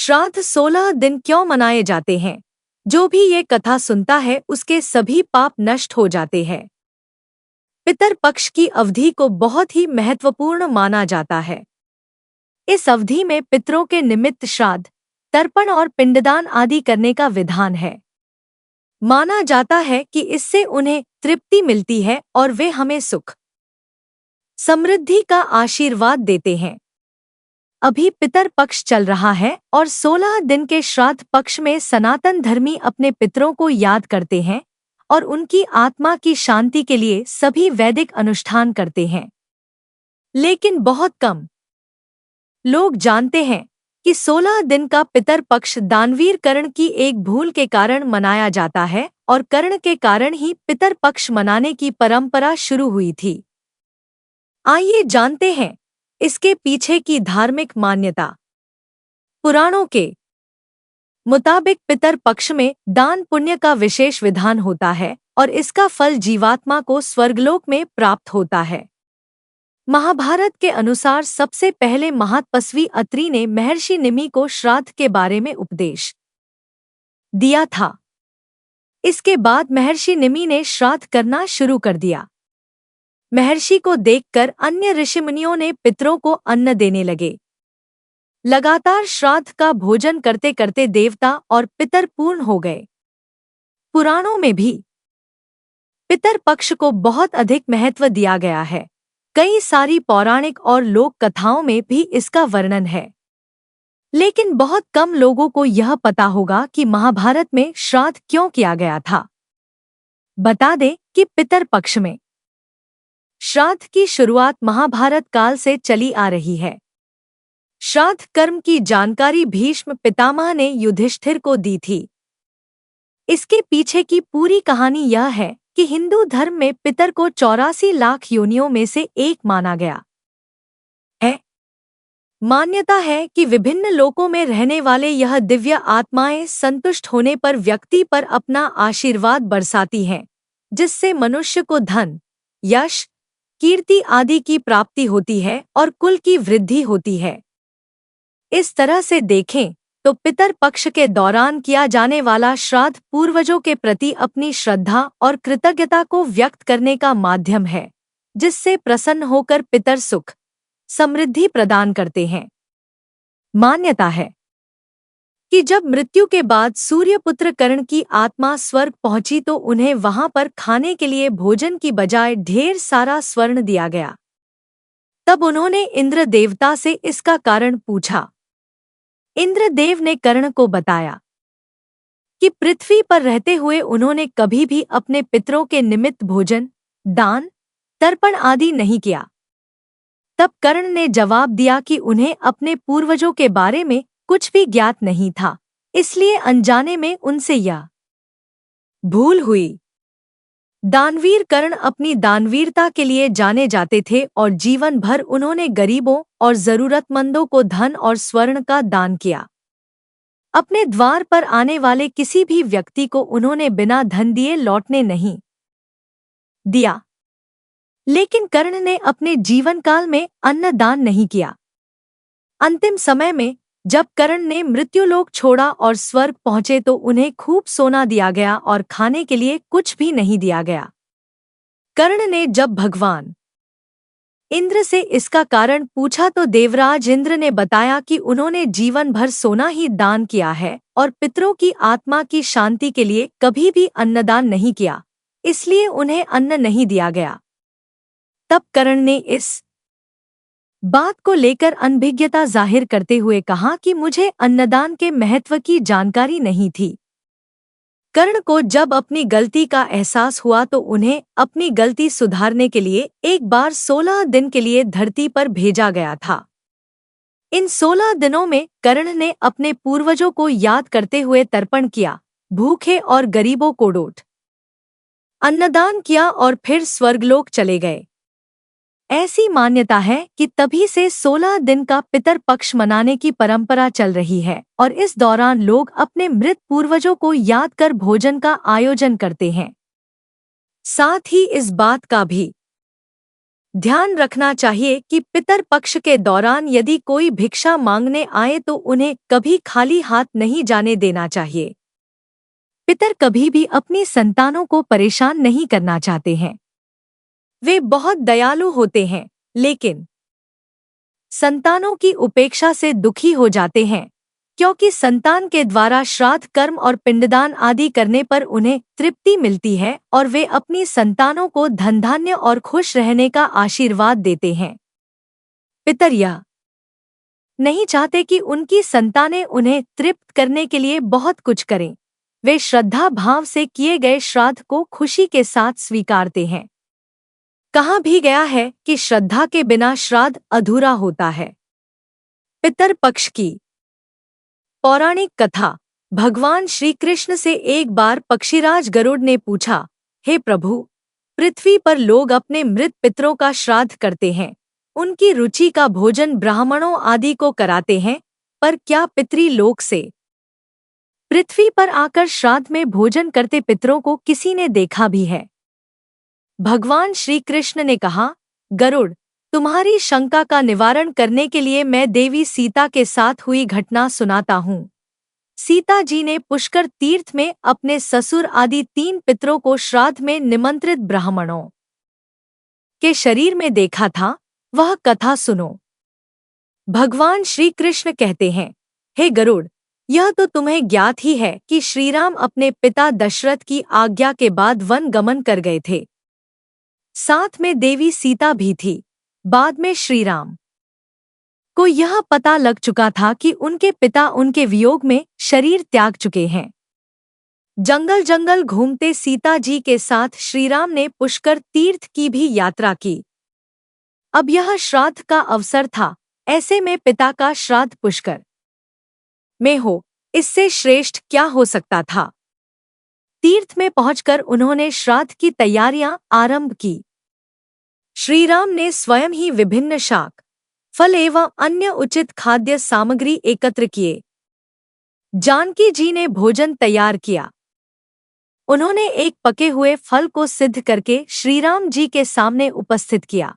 श्राद्ध 16 दिन क्यों मनाए जाते हैं? जो भी ये कथा सुनता है उसके सभी पाप नष्ट हो जाते हैं। पितर पक्ष की अवधि को बहुत ही महत्वपूर्ण माना जाता है। इस अवधि में पितरों के निमित्त श्राद्ध, तर्पण और पिंडदान आदि करने का विधान है। माना जाता है कि इससे उन्हें तृप्ति मिलती है और वे हमें सुख समृद्धि का आशीर्वाद देते हैं। अभी पितर पक्ष चल रहा है और 16 दिन के श्राद्ध पक्ष में सनातन धर्मी अपने पितरों को याद करते हैं और उनकी आत्मा की शांति के लिए सभी वैदिक अनुष्ठान करते हैं। लेकिन बहुत कम लोग जानते हैं कि 16 दिन का पितर पक्ष दानवीर कर्ण की एक भूल के कारण मनाया जाता है और कर्ण के कारण ही पितर पक्ष मनाने की परंपरा शुरू हुई थी। आइए जानते हैं इसके पीछे की धार्मिक मान्यता। पुराणों के मुताबिक पितर पक्ष में दान पुण्य का विशेष विधान होता है और इसका फल जीवात्मा को स्वर्गलोक में प्राप्त होता है। महाभारत के अनुसार सबसे पहले महातपस्वी अत्रि ने महर्षि निमि को श्राद्ध के बारे में उपदेश दिया था। इसके बाद महर्षि निमि ने श्राद्ध करना शुरू कर दिया। महर्षि को देखकर अन्य ऋषिमुनियों ने पितरों को अन्न देने लगे। लगातार श्राद्ध का भोजन करते करते देवता और पितर पूर्ण हो गए। पुराणों में भी पितर पक्ष को बहुत अधिक महत्व दिया गया है। कई सारी पौराणिक और लोक कथाओं में भी इसका वर्णन है। लेकिन बहुत कम लोगों को यह पता होगा कि महाभारत में श्राद्ध क्यों किया गया था। बता दें कि पितर पक्ष में श्राद्ध की शुरुआत महाभारत काल से चली आ रही है। श्राद्ध कर्म की जानकारी भीष्म पितामह ने युधिष्ठिर को दी थी। इसके पीछे की पूरी कहानी यह है कि हिंदू धर्म में पितर को 84 लाख योनियों में से एक माना गया है। मान्यता है कि विभिन्न लोकों में रहने वाले यह दिव्य आत्माएं संतुष्ट होने पर व्यक्ति पर अपना आशीर्वाद बरसाती हैं, जिससे मनुष्य को धन, यश, कीर्ति आदि की प्राप्ति होती है और कुल की वृद्धि होती है। इस तरह से देखें तो पितर पक्ष के दौरान किया जाने वाला श्राद्ध पूर्वजों के प्रति अपनी श्रद्धा और कृतज्ञता को व्यक्त करने का माध्यम है, जिससे प्रसन्न होकर पितर सुख समृद्धि प्रदान करते हैं। मान्यता है कि जब मृत्यु के बाद सूर्यपुत्र कर्ण की आत्मा स्वर्ग पहुंची तो उन्हें वहां पर खाने के लिए भोजन की बजाय ढेर सारा स्वर्ण दिया गया। तब उन्होंने इंद्र देवता से इसका कारण पूछा। इंद्रदेव ने कर्ण को बताया कि पृथ्वी पर रहते हुए उन्होंने कभी भी अपने पितरों के निमित्त भोजन, दान, तर्पण आदि नहीं किया। तब कर्ण ने जवाब दिया कि उन्हें अपने पूर्वजों के बारे में कुछ भी ज्ञात नहीं था, इसलिए अनजाने में उनसे यह भूल हुई। दानवीर कर्ण अपनी दानवीरता के लिए जाने जाते थे और जीवन भर उन्होंने गरीबों और जरूरतमंदों को धन और स्वर्ण का दान किया। अपने द्वार पर आने वाले किसी भी व्यक्ति को उन्होंने बिना धन दिए लौटने नहीं दिया। लेकिन कर्ण ने अपने जीवन काल में अन्न दान नहीं किया। अंतिम समय में जब कर्ण ने मृत्युलोक छोड़ा और स्वर्ग पहुंचे तो उन्हें खूब सोना दिया गया और खाने के लिए कुछ भी नहीं दिया गया। कर्ण ने जब भगवान इंद्र से इसका कारण पूछा तो देवराज इंद्र ने बताया कि उन्होंने जीवन भर सोना ही दान किया है और पितरों की आत्मा की शांति के लिए कभी भी अन्नदान नहीं किया, इसलिए उन्हें अन्न नहीं दिया गया। तब कर्ण ने इस बात को लेकर अनभिज्ञता जाहिर करते हुए कहा कि मुझे अन्नदान के महत्व की जानकारी नहीं थी। कर्ण को जब अपनी गलती का एहसास हुआ तो उन्हें अपनी गलती सुधारने के लिए एक बार 16 दिन के लिए धरती पर भेजा गया था। इन 16 दिनों में कर्ण ने अपने पूर्वजों को याद करते हुए तर्पण किया, भूखे और गरीबों को डोट अन्नदान किया और फिर स्वर्गलोक चले गए। ऐसी मान्यता है कि तभी से 16 दिन का पितर पक्ष मनाने की परंपरा चल रही है और इस दौरान लोग अपने मृत पूर्वजों को याद कर भोजन का आयोजन करते हैं। साथ ही इस बात का भी ध्यान रखना चाहिए कि पितर पक्ष के दौरान यदि कोई भिक्षा मांगने आए तो उन्हें कभी खाली हाथ नहीं जाने देना चाहिए। पितर कभी भी अपनी संतानों को परेशान नहीं करना चाहते हैं। वे बहुत दयालु होते हैं, लेकिन संतानों की उपेक्षा से दुखी हो जाते हैं, क्योंकि संतान के द्वारा श्राद्ध कर्म और पिंडदान आदि करने पर उन्हें तृप्ति मिलती है और वे अपनी संतानों को धन धान्य और खुश रहने का आशीर्वाद देते हैं। पितर यह नहीं चाहते कि उनकी संतानें उन्हें तृप्त करने के लिए बहुत कुछ करें। वे श्रद्धा भाव से किए गए श्राद्ध को खुशी के साथ स्वीकारते हैं। कहा भी गया है कि श्रद्धा के बिना श्राद्ध अधूरा होता है। पितर पक्ष की पौराणिक कथा। भगवान श्री कृष्ण से एक बार पक्षीराज गरुड़ ने पूछा, हे प्रभु, पृथ्वी पर लोग अपने मृत पितरों का श्राद्ध करते हैं, उनकी रुचि का भोजन ब्राह्मणों आदि को कराते हैं, पर क्या पितृलोक से पृथ्वी पर आकर श्राद्ध में भोजन करते पितरों को किसी ने देखा भी है? भगवान श्री कृष्ण ने कहा, गरुड़, तुम्हारी शंका का निवारण करने के लिए मैं देवी सीता के साथ हुई घटना सुनाता हूँ। सीता जी ने पुष्कर तीर्थ में अपने ससुर आदि 3 पितरों को श्राद्ध में निमंत्रित ब्राह्मणों के शरीर में देखा था। वह कथा सुनो। भगवान श्री कृष्ण कहते हैं, हे गरुड़, यह तो तुम्हें ज्ञात ही है कि श्रीराम अपने पिता दशरथ की आज्ञा के बाद वन गमन कर गए थे। साथ में देवी सीता भी थी। बाद में श्रीराम को यह पता लग चुका था कि उनके पिता उनके वियोग में शरीर त्याग चुके हैं। जंगल जंगल घूमते सीता जी के साथ श्रीराम ने पुष्कर तीर्थ की भी यात्रा की। अब यह श्राद्ध का अवसर था। ऐसे में पिता का श्राद्ध पुष्कर में हो, इससे श्रेष्ठ क्या हो सकता था? तीर्थ में पहुंचकर उन्होंने श्राद्ध की तैयारियां आरंभ की। श्रीराम ने स्वयं ही विभिन्न शाक, फल एवं अन्य उचित खाद्य सामग्री एकत्र किए। जानकी जी ने भोजन तैयार किया। उन्होंने एक पके हुए फल को सिद्ध करके श्रीराम जी के सामने उपस्थित किया।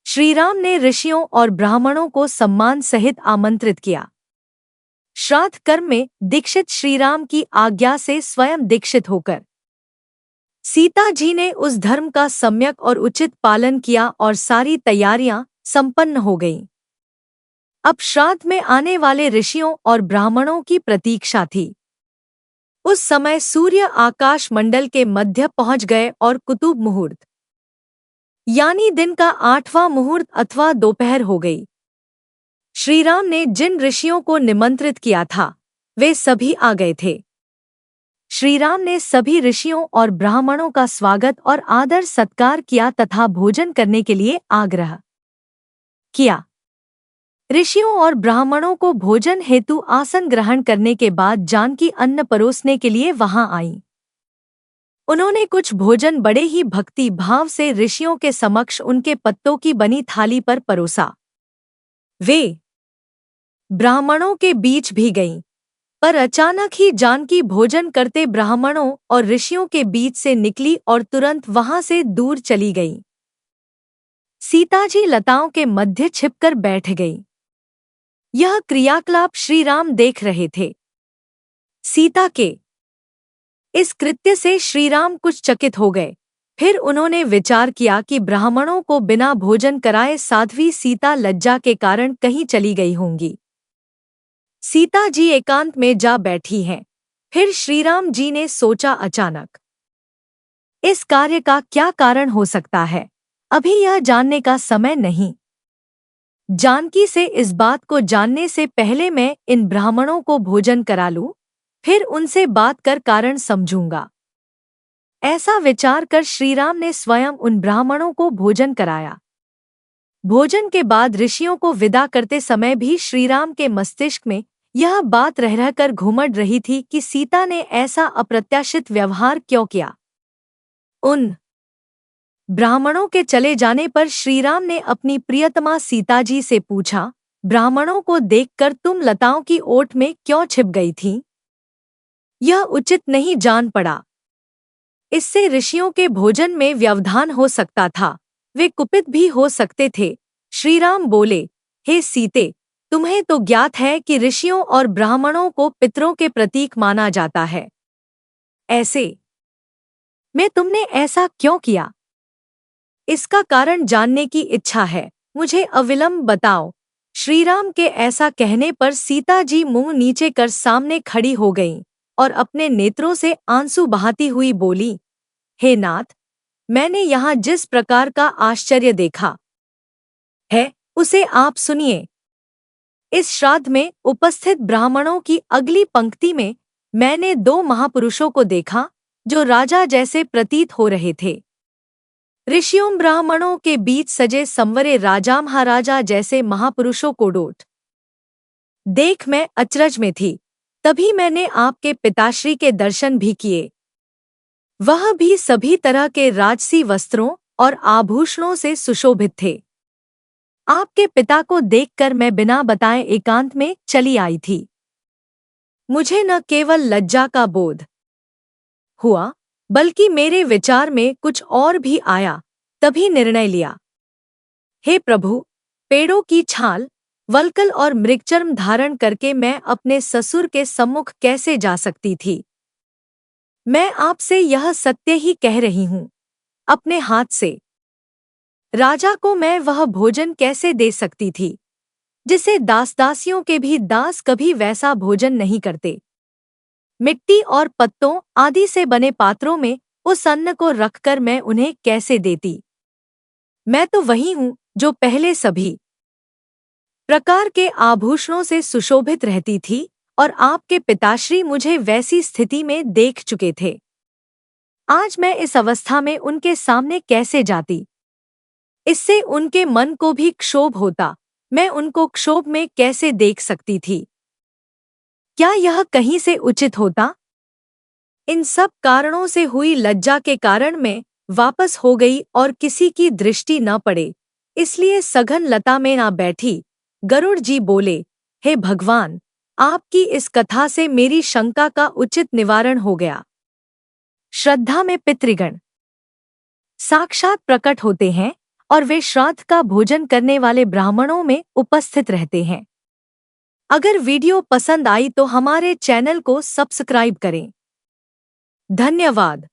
श्रीराम ने ऋषियों और ब्राह्मणों को सम्मान सहित आमंत्रित किया। श्राद्ध कर्म में दीक्षित श्रीराम की आज्ञा से स्वयं दीक्षित होकर सीता जी ने उस धर्म का सम्यक और उचित पालन किया और सारी तैयारियां संपन्न हो गईं। अब श्राद्ध में आने वाले ऋषियों और ब्राह्मणों की प्रतीक्षा थी। उस समय सूर्य आकाश मंडल के मध्य पहुंच गए और कुतुब मुहूर्त यानी दिन का 8वां मुहूर्त अथवा दोपहर हो गई। श्रीराम ने जिन ऋषियों को निमंत्रित किया था, वे सभी आ गए थे। श्रीराम ने सभी ऋषियों और ब्राह्मणों का स्वागत और आदर सत्कार किया तथा भोजन करने के लिए आग्रह किया। ऋषियों और ब्राह्मणों को भोजन हेतु आसन ग्रहण करने के बाद जानकी अन्न परोसने के लिए वहां आई। उन्होंने कुछ भोजन बड़े ही भक्ति भाव से ऋषियों के समक्ष उनके पत्तों की बनी थाली पर परोसा। वे ब्राह्मणों के बीच भी गईं, पर अचानक ही जानकी भोजन करते ब्राह्मणों और ऋषियों के बीच से निकली और तुरंत वहां से दूर चली गई। सीताजी लताओं के मध्य छिपकर बैठ गई। यह क्रियाकलाप श्रीराम देख रहे थे। सीता के इस कृत्य से श्रीराम कुछ चकित हो गए। फिर उन्होंने विचार किया कि ब्राह्मणों को बिना भोजन कराए साध्वी सीता लज्जा के कारण कहीं चली गई होंगी। सीता जी एकांत में जा बैठी हैं। फिर श्रीराम जी ने सोचा, अचानक इस कार्य का क्या कारण हो सकता है? अभी यह जानने का समय नहीं। जानकी से इस बात को जानने से पहले मैं इन ब्राह्मणों को भोजन करा लूं, फिर उनसे बात कर कारण समझूंगा। ऐसा विचार कर श्रीराम ने स्वयं उन ब्राह्मणों को भोजन कराया। भोजन के बाद ऋषियों को विदा करते समय भी श्रीराम के मस्तिष्क में यह बात रह रहकर घुमड़ रही थी कि सीता ने ऐसा अप्रत्याशित व्यवहार क्यों किया। उन ब्राह्मणों के चले जाने पर श्रीराम ने अपनी प्रियतमा सीता जी से पूछा, ब्राह्मणों को देखकर तुम लताओं की ओट में क्यों छिप गई थीं? यह उचित नहीं जान पड़ा। इससे ऋषियों के भोजन में व्यवधान हो सकता था। वे कुपित भी हो सकते थे। श्री राम बोले, हे सीते, तुम्हें तो ज्ञात है कि ऋषियों और ब्राह्मणों को पितरों के प्रतीक माना जाता है। ऐसे में तुमने ऐसा क्यों किया? इसका कारण जानने की इच्छा है, मुझे अविलंब बताओ। श्रीराम के ऐसा कहने पर सीता जी मुंह नीचे कर सामने खड़ी हो गईं और अपने नेत्रों से आंसू बहाती हुई बोली, हे नाथ, मैंने यहाँ जिस प्रकार का आश्चर्य देखा है उसे आप सुनिए। इस श्राद्ध में उपस्थित ब्राह्मणों की अगली पंक्ति में मैंने दो महापुरुषों को देखा जो राजा जैसे प्रतीत हो रहे थे। ऋषियों ब्राह्मणों के बीच सजे संवरे राजा महाराजा जैसे महापुरुषों को डोट देख मैं अचरज में थी। तभी मैंने आपके पिताश्री के दर्शन भी किए। वह भी सभी तरह के राजसी वस्त्रों और आभूषणों से सुशोभित थे। आपके पिता को देखकर मैं बिना बताए एकांत में चली आई थी। मुझे न केवल लज्जा का बोध हुआ, बल्कि मेरे विचार में कुछ और भी आया। तभी निर्णय लिया, हे प्रभु, पेड़ों की छाल, वल्कल और मृगचर्म धारण करके मैं अपने ससुर के सम्मुख कैसे जा सकती थी? मैं आपसे यह सत्य ही कह रही हूँ। अपने हाथ से राजा को मैं वह भोजन कैसे दे सकती थी जिसे दास-दासियों के भी दास कभी वैसा भोजन नहीं करते? मिट्टी और पत्तों आदि से बने पात्रों में उस अन्न को रखकर मैं उन्हें कैसे देती? मैं तो वही हूँ जो पहले सभी प्रकार के आभूषणों से सुशोभित रहती थी और आपके पिताश्री मुझे वैसी स्थिति में देख चुके थे। आज मैं इस अवस्था में उनके सामने कैसे जाती? इससे उनके मन को भी क्षोभ होता। मैं उनको क्षोभ में कैसे देख सकती थी? क्या यह कहीं से उचित होता? इन सब कारणों से हुई लज्जा के कारण मैं वापस हो गई और किसी की दृष्टि न पड़े, इसलिए सघन लता में ना बैठी। गरुड़ जी बोले, हे भगवान, आपकी इस कथा से मेरी शंका का उचित निवारण हो गया। श्रद्धा में पितृगण साक्षात प्रकट होते हैं और वे श्राद्ध का भोजन करने वाले ब्राह्मणों में उपस्थित रहते हैं। अगर वीडियो पसंद आई तो हमारे चैनल को सब्सक्राइब करें। धन्यवाद।